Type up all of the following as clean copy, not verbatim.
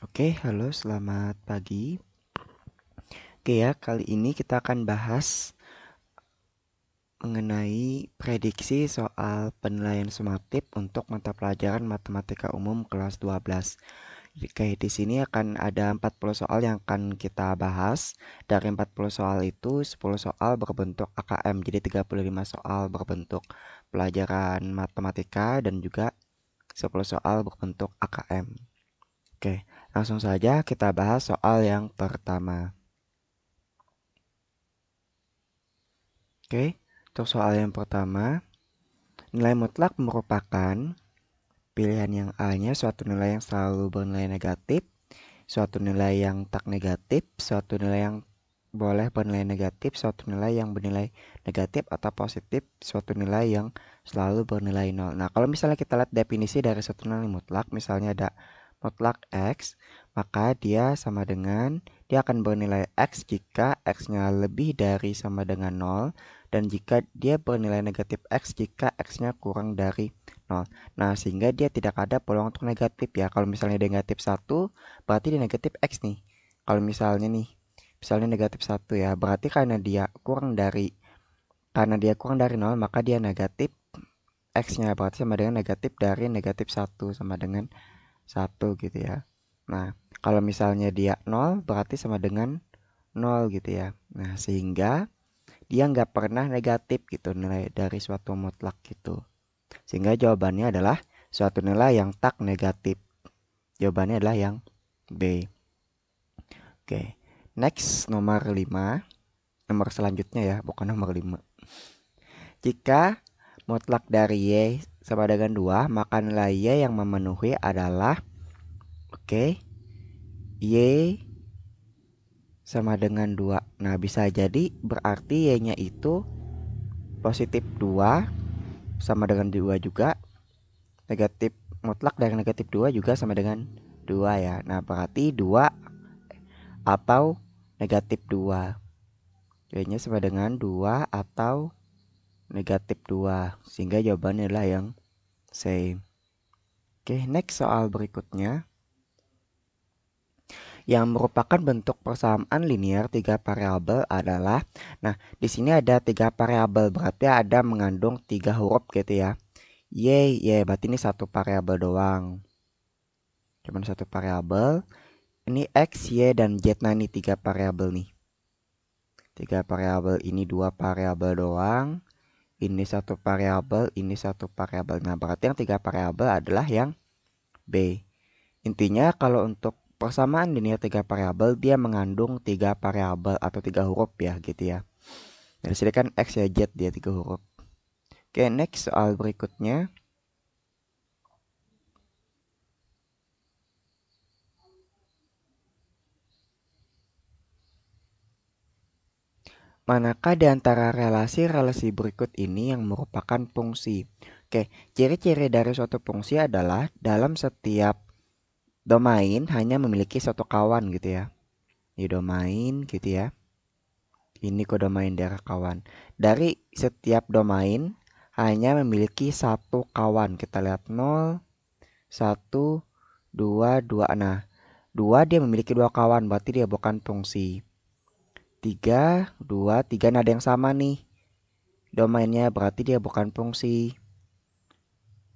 Oke, halo, selamat pagi. Oke ya, kali ini kita akan bahas mengenai prediksi soal penilaian sumatif untuk mata pelajaran Matematika Umum kelas 12. Oke, di sini akan ada 40 soal yang akan kita bahas. Dari 40 soal itu, 10 soal berbentuk AKM, jadi 35 soal berbentuk pelajaran matematika dan juga 10 soal berbentuk AKM. Oke, langsung saja kita bahas soal yang pertama. Oke, untuk soal yang pertama, nilai mutlak merupakan pilihan yang A-nya suatu nilai yang selalu bernilai negatif, suatu nilai yang tak negatif, suatu nilai yang boleh bernilai negatif, suatu nilai yang bernilai negatif atau positif, suatu nilai yang selalu bernilai nol. Nah, kalau misalnya kita lihat definisi dari suatu nilai mutlak, misalnya ada mutlak X, maka dia akan bernilai X jika X-nya lebih dari sama dengan nol, dan jika dia bernilai negatif X jika X-nya kurang dari nol. Nah, sehingga dia tidak ada peluang untuk negatif ya. Kalau misalnya negatif 1, berarti dia negatif X nih. Kalau misalnya negatif 1 ya, berarti karena dia kurang dari nol, maka dia negatif X-nya, berarti sama dengan negatif dari negatif 1 sama dengan 1 gitu ya. Nah, kalau misalnya dia nol, berarti sama dengan nol gitu ya. Nah, sehingga dia nggak pernah negatif gitu nilai dari suatu mutlak gitu. Sehingga jawabannya adalah suatu nilai yang tak negatif. Jawabannya adalah yang B. Oke, next nomor 5. Nomor selanjutnya ya, bukan nomor 5. Jika mutlak dari Y sama dengan 2, maka nilai Y yang memenuhi adalah, oke, Y sama dengan 2. Nah, bisa jadi berarti Y-nya itu positif 2 sama dengan 2 juga. Negatif mutlak dari negatif 2 juga sama dengan 2 ya. Nah, berarti 2 atau negatif 2. Y-nya sama dengan 2 atau negatif 2. Sehingga jawabannya adalah yang C. Oke, next soal berikutnya. Yang merupakan bentuk persamaan linear tiga variabel adalah, nah, di sini ada tiga variabel, berarti ada mengandung tiga huruf gitu ya. Berarti ini satu variabel doang. Cuman satu variabel. Ini X, Y, dan Z. Nah, ini tiga variabel nih. Tiga variabel, ini dua variabel doang. Ini satu variabel, ini satu variabel. Nah, berarti yang tiga variabel adalah yang B. Intinya kalau untuk persamaan linear tiga variabel, dia mengandung tiga variabel atau tiga huruf ya gitu ya. Nah, di sini kan X, Y, Z, dia tiga huruf. Oke, next soal berikutnya. Manakah di antara relasi-relasi berikut ini yang merupakan fungsi? Oke, ciri-ciri dari suatu fungsi adalah dalam setiap domain hanya memiliki satu kawan gitu ya. Di domain gitu ya. Ini kodomain daerah kawan. Dari setiap domain hanya memiliki satu kawan. Kita lihat 0, 1, 2, 2. Nah, 2 dia memiliki dua kawan, berarti dia bukan fungsi. 3, 2, 3. Nah, ada yang sama nih. Domainnya berarti dia bukan fungsi.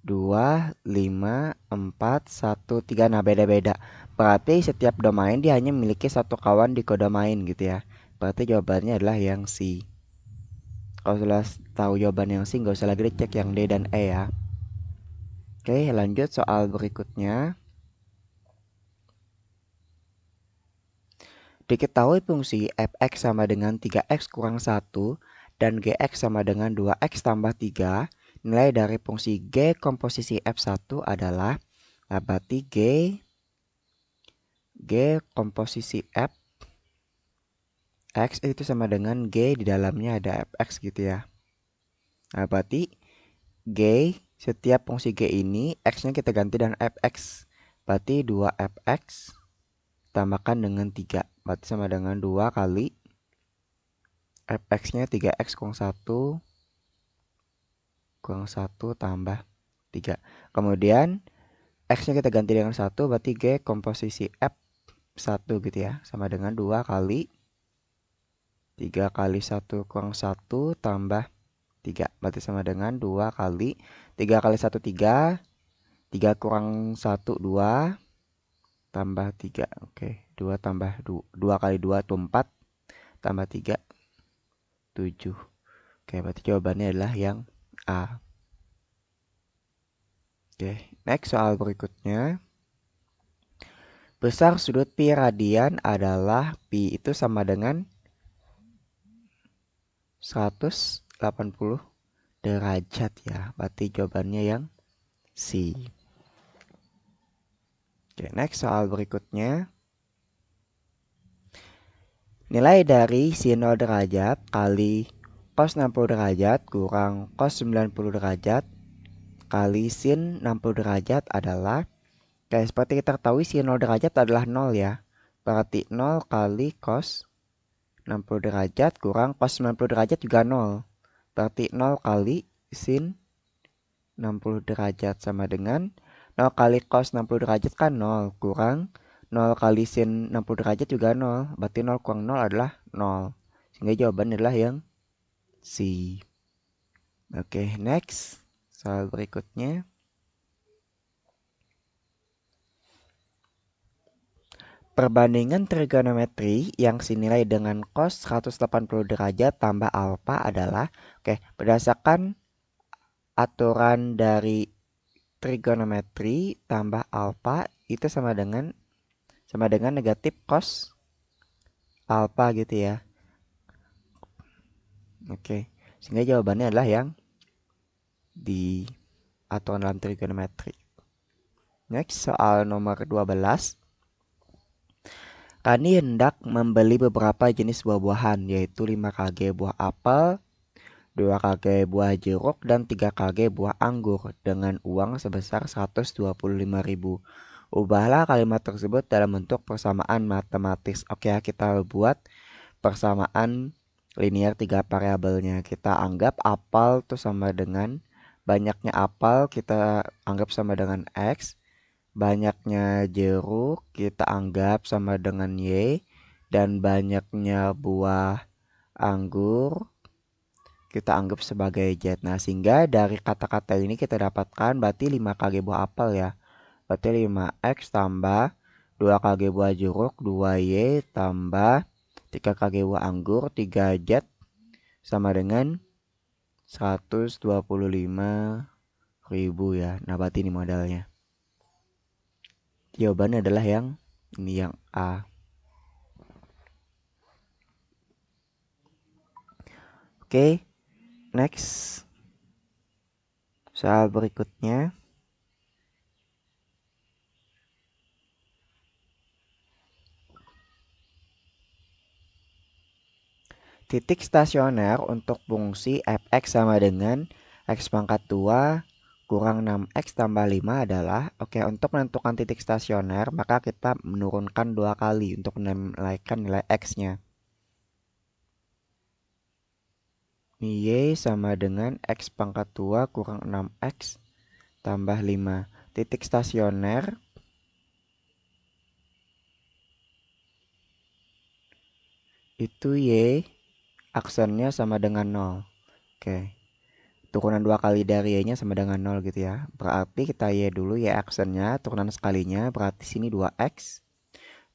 2, 5, 4, 1, 3. Nah, beda-beda. Berarti setiap domain dia hanya memiliki satu kawan di kodomain gitu ya. Berarti jawabannya adalah yang C. Kalau sudah tahu jawaban yang C, nggak usah lagi dicek yang D dan E ya. Oke, lanjut soal berikutnya. Diketahui fungsi f(x) sama dengan 3x kurang 1 dan gx sama dengan 2x tambah 3. Nilai dari fungsi g komposisi f1 adalah, berarti g komposisi f x itu sama dengan g di dalamnya ada fx gitu ya. Nah, berarti G, setiap fungsi G ini X-nya kita ganti dengan fx. Berarti 2fx tambahkan dengan 3. Berarti sama dengan 2 kali fx-nya 3x kurang 1 tambah 3. Kemudian X-nya kita ganti dengan 1, berarti G komposisi F 1 gitu ya. Sama dengan 2 kali 3 kali 1 kurang 1 tambah 3. Berarti sama dengan 2 kali 3 kali 1 3. 3 kurang 1 2 tambah 3. Oke, 2 tambah 2 kali 2 itu 4 tambah 3 7. Oke, berarti jawabannya adalah yang A. Oke, next soal berikutnya. Besar sudut pi radian adalah pi itu sama dengan 180 derajat ya. Berarti jawabannya yang C. Oke, next soal berikutnya. Nilai dari sin 0 derajat kali cos 60 derajat kurang cos 90 derajat kali sin 60 derajat adalah, kayak seperti kita ketahui sin 0 derajat adalah 0 ya. Berarti 0 kali cos 60 derajat kurang cos 90 derajat juga 0. Berarti 0 kali sin 60 derajat sama dengan 0 kali cos 60 derajat kan 0 kurang 0 kali sin 60 derajat juga 0. Berarti 0 kurang 0 adalah 0. Sehingga jawabannya adalah yang C. Oke, next. Soal berikutnya. Perbandingan trigonometri yang senilai dengan cos 180 derajat tambah alfa adalah, oke, berdasarkan aturan dari trigonometri tambah alfa itu sama dengan negatif cos alfa gitu ya. Oke, sehingga jawabannya adalah yang di aturan dalam trigonometri. Next, soal nomor 12. Rani hendak membeli beberapa jenis buah-buahan, yaitu 5 kg buah apel, 2 kg buah jeruk, dan 3 kg buah anggur dengan uang sebesar 125.000. Ubahlah kalimat tersebut dalam bentuk persamaan matematis. Oke, kita buat persamaan linear 3 variabelnya. Kita anggap apel tuh sama dengan banyaknya apel kita anggap sama dengan X. Banyaknya jeruk kita anggap sama dengan Y. Dan banyaknya buah anggur kita anggap sebagai Z. Nah, sehingga dari kata-kata ini kita dapatkan berarti 5 kg buah apel ya. Berarti 5X tambah 2 kg buah jeruk, 2Y tambah 3 kg buah anggur, 3Z sama dengan 125.000 ya. Nah, berarti ini modalnya. Jawabannya adalah ini yang A. Oke, next. Soal berikutnya. Titik stasioner untuk fungsi fx sama dengan x pangkat 2 kurang 6x tambah 5 adalah, oke, untuk menentukan titik stasioner maka kita menurunkan 2 kali untuk menilaikan nilai x-nya. Y sama dengan x pangkat 2 kurang 6x tambah 5. Titik stasioner itu Y aksennya sama dengan 0. Oke. Turunan 2 kali dari Y-nya sama dengan 0 gitu ya. Berarti kita Y dulu, Y aksennya, turunan sekalinya, berarti sini 2X.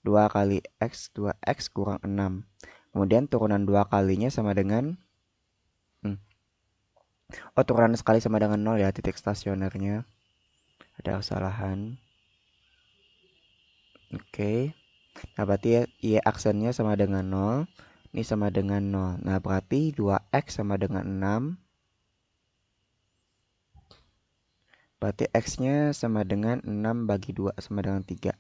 2 kali X, 2X kurang 6. Kemudian turunan 2 kalinya sama dengan, oh, turunan sekali sama dengan 0 ya, titik stasionernya. Ada kesalahan. Oke. Nah, berarti Y aksennya sama dengan 0. Ini sama dengan 0. Nah, berarti 2X sama dengan 6. Berarti X-nya sama dengan 6 bagi 2 sama dengan 3.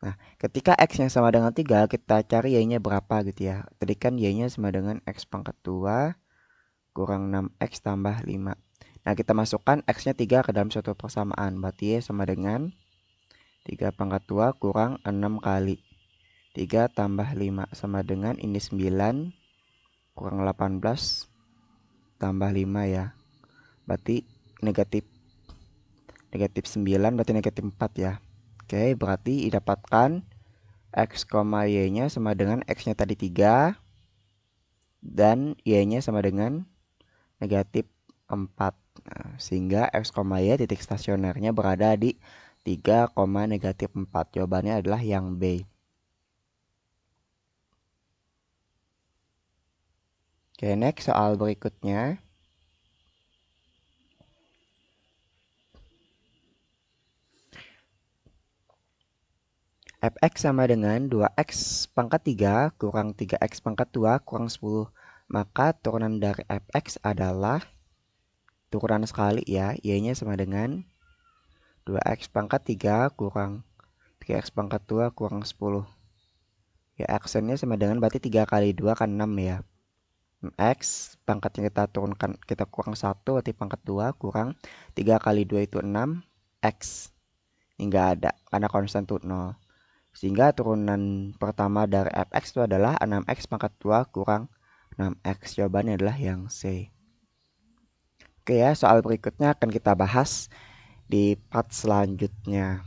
Nah, ketika X-nya sama dengan 3, kita cari Y-nya berapa gitu ya. Tadi kan Y-nya sama dengan X pangkat 2 kurang 6X tambah 5. Nah, kita masukkan X-nya 3 ke dalam suatu persamaan. Berarti Y sama dengan 3 pangkat 2 kurang 6 kali 3 tambah 5 sama dengan ini 9 kurang 18 tambah 5 ya. Berarti negatif Negatif 9 berarti negatif 4 ya. Oke, berarti didapatkan X, Y-nya sama dengan X-nya tadi 3 dan Y-nya sama dengan negatif 4. Nah, sehingga X, Y titik stasionernya berada di 3, negatif 4. Jawabannya adalah yang B. Oke, next soal berikutnya. Fx sama dengan 2x pangkat 3 kurang 3x pangkat 2 kurang 10. Maka turunan dari fx adalah turunan sekali ya, y-nya sama dengan 2x pangkat 3 kurang 3x pangkat 2 kurang 10. Ya, aksennya sama dengan berarti 3 kali 2 kan 6 ya. X pangkatnya kita turunkan, kita kurang 1 berarti pangkat 2 kurang 3 kali 2 itu 6 x. Ini enggak ada karena konstan itu 0. Sehingga turunan pertama dari fx itu adalah 6x pangkat 2 kurang 6x. Jawabannya adalah yang C. Oke ya, soal berikutnya akan kita bahas di part selanjutnya.